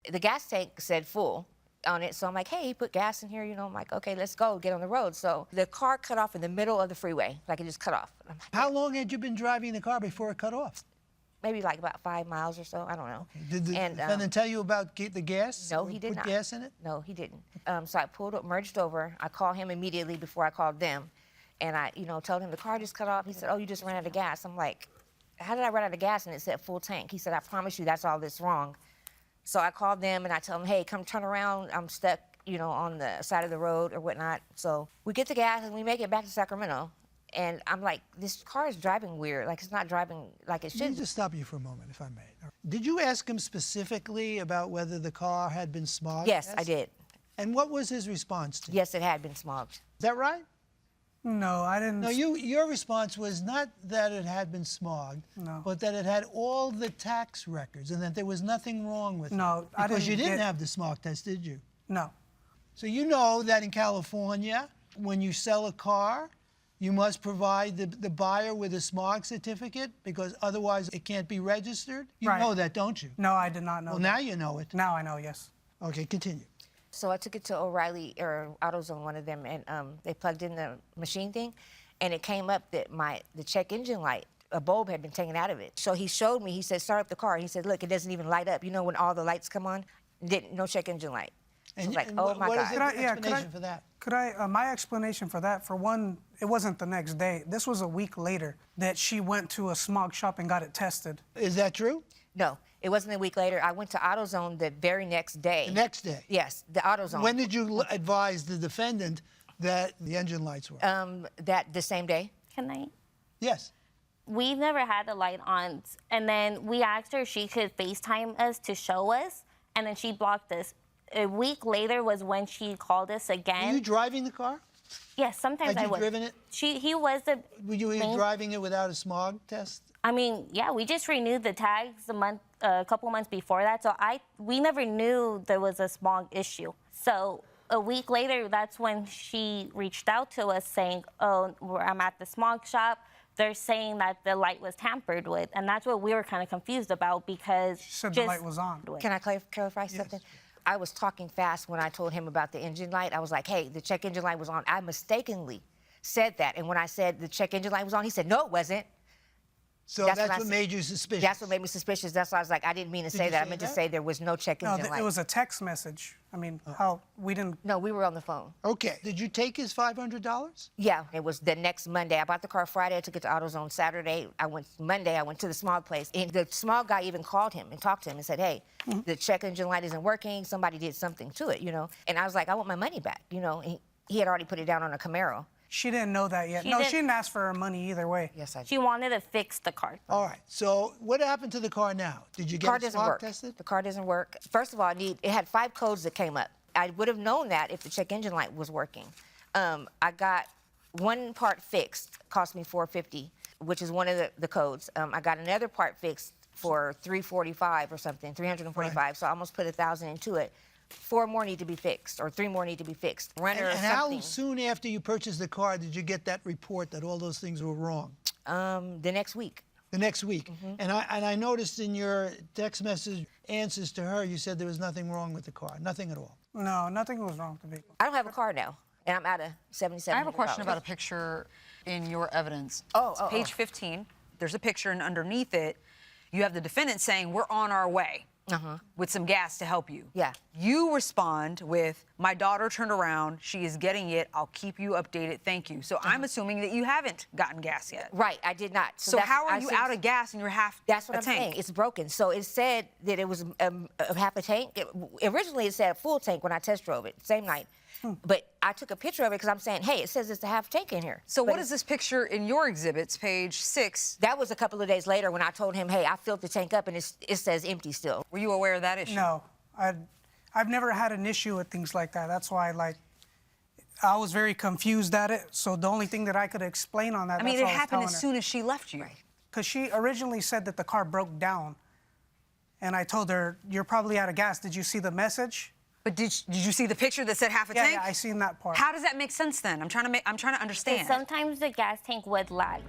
The gas tank said full on it, so I'm like, hey, he put gas in here, you know. I'm like, okay, let's go, get on the road. So the car cut off in the middle of the freeway, like it just cut off. I'm like, How long had you been driving the car before it cut off? maybe like about 5 miles or so, I don't know. Okay. Did the defendant tell you about the gas? No, he did not. Put gas in it? No, he didn't. So I pulled up, merged over. I called him immediately before I called them. And I, told him the car just cut off. He said, oh, you just ran out of gas. I'm like, how did I run out of gas? And it said full tank. He said, I promise you that's all that's wrong. So I called them and I tell them, hey, come turn around. I'm stuck, on the side of the road or whatnot. So we get the gas and we make it back to Sacramento. And I'm like, this car is driving weird. Like, it's not driving like it should. Let me just stop you for a moment, if I may. Did you ask him specifically about whether the car had been smogged? Yes, I did. And what was his response to you? Yes, it had been smogged. Is that right? No, I didn't. No, your response was not that it had been smogged, but that it had all the tax records and that there was nothing wrong with it. No, I didn't. Because you didn't have the smog test, did you? No. So you know that in California, when you sell a car, you must provide the buyer with a smog certificate because otherwise it can't be registered? You know that, don't you? No, I did not know Well, that. now you know it. Now I know, yes. Okay, continue. So I took it to O'Reilly or AutoZone, one of them, and they plugged in the machine thing, and it came up that the check engine light, a bulb had been taken out of it. So he showed me, he said, start up the car. He said, look, it doesn't even light up. You know when all the lights come on? No check engine light. So I was like, oh my God. What is the explanation for that? My explanation for that, for one, it wasn't the next day. This was a week later that she went to a smog shop and got it tested. Is that true? No, it wasn't a week later. I went to AutoZone the very next day. The next day? Yes, the AutoZone. When did you advise the defendant that the engine lights were? The same day. Can I? Yes. We've never had the light on, and then we asked her if she could FaceTime us to show us, and then she blocked us. A week later was when she called us again. Were you driving the car? Yes, sometimes I was. Had you driven it? He was the. Were you driving it without a smog test? I mean, yeah, we just renewed the tags a couple months before that, so we never knew there was a smog issue. So a week later, that's when she reached out to us saying, oh, I'm at the smog shop. They're saying that the light was tampered with, and that's what we were kind of confused about because She said the light was on. Can I clarify something? Yes. I was talking fast when I told him about the engine light. I was like, hey, the check engine light was on. I mistakenly said that, and when I said the check engine light was on, he said, no, it wasn't. So that's what made you suspicious? That's what made me suspicious. That's why I was like, I didn't mean to say that. I meant to say there was no check engine light. No, it was a text message. I mean, how we didn't... No, we were on the phone. Okay. Did you take his $500? Yeah, it was the next Monday. I bought the car Friday. I took it to AutoZone Saturday. Monday, I went to the smog place. And the smog guy even called him and talked to him and said, hey, the check engine light isn't working. Somebody did something to it, And I was like, I want my money back, And he had already put it down on a Camaro. She didn't know that yet. She didn't ask for her money either way. Yes, I did. She wanted to fix the car. All right. So what happened to the car now? Did you get it smog tested? The car doesn't work. First of all, it had 5 codes that came up. I would have known that if the check engine light was working. I got one part fixed, cost me $450, which is one of the codes. I got another part fixed for $345 or something, $345. Right. So I almost put $1,000 into it. 4 more need to be fixed, or 3 more need to be fixed. And how soon after you purchased the car did you get that report that all those things were wrong? The next week. The next week. And I noticed in your text message answers to her, you said there was nothing wrong with the car, nothing at all. No, nothing was wrong with the vehicle. I don't have a car now, and I'm out of $7,700. I have a question about a picture in your evidence. Page 15. There's a picture, and underneath it, you have the defendant saying, we're on our way. With some gas to help you. Yeah. You respond with, my daughter turned around, she is getting it, I'll keep you updated, thank you. So I'm assuming that you haven't gotten gas yet. Right, I did not. So how are you out of gas and you're half That's what a I'm tank? saying, it's broken. So it said that it was a half a tank. Originally it said a full tank when I test drove it, same night. But I took a picture of it because I'm saying, hey, it says it's a half tank in here. So what is this picture in your exhibits, page 6? That was a couple of days later when I told him, hey, I filled the tank up and it says empty still. Were you aware of that issue? No. I've never had an issue with things like that. That's why, I was very confused at it. So the only thing that I could explain on that, I mean, it happened as soon as she left you. Because she originally said that the car broke down. And I told her, you're probably out of gas. Did you see the message? But did you see the picture that said half a tank? Yeah, I seen that part. How does that make sense then? I'm trying to understand. Sometimes the gas tank would lag.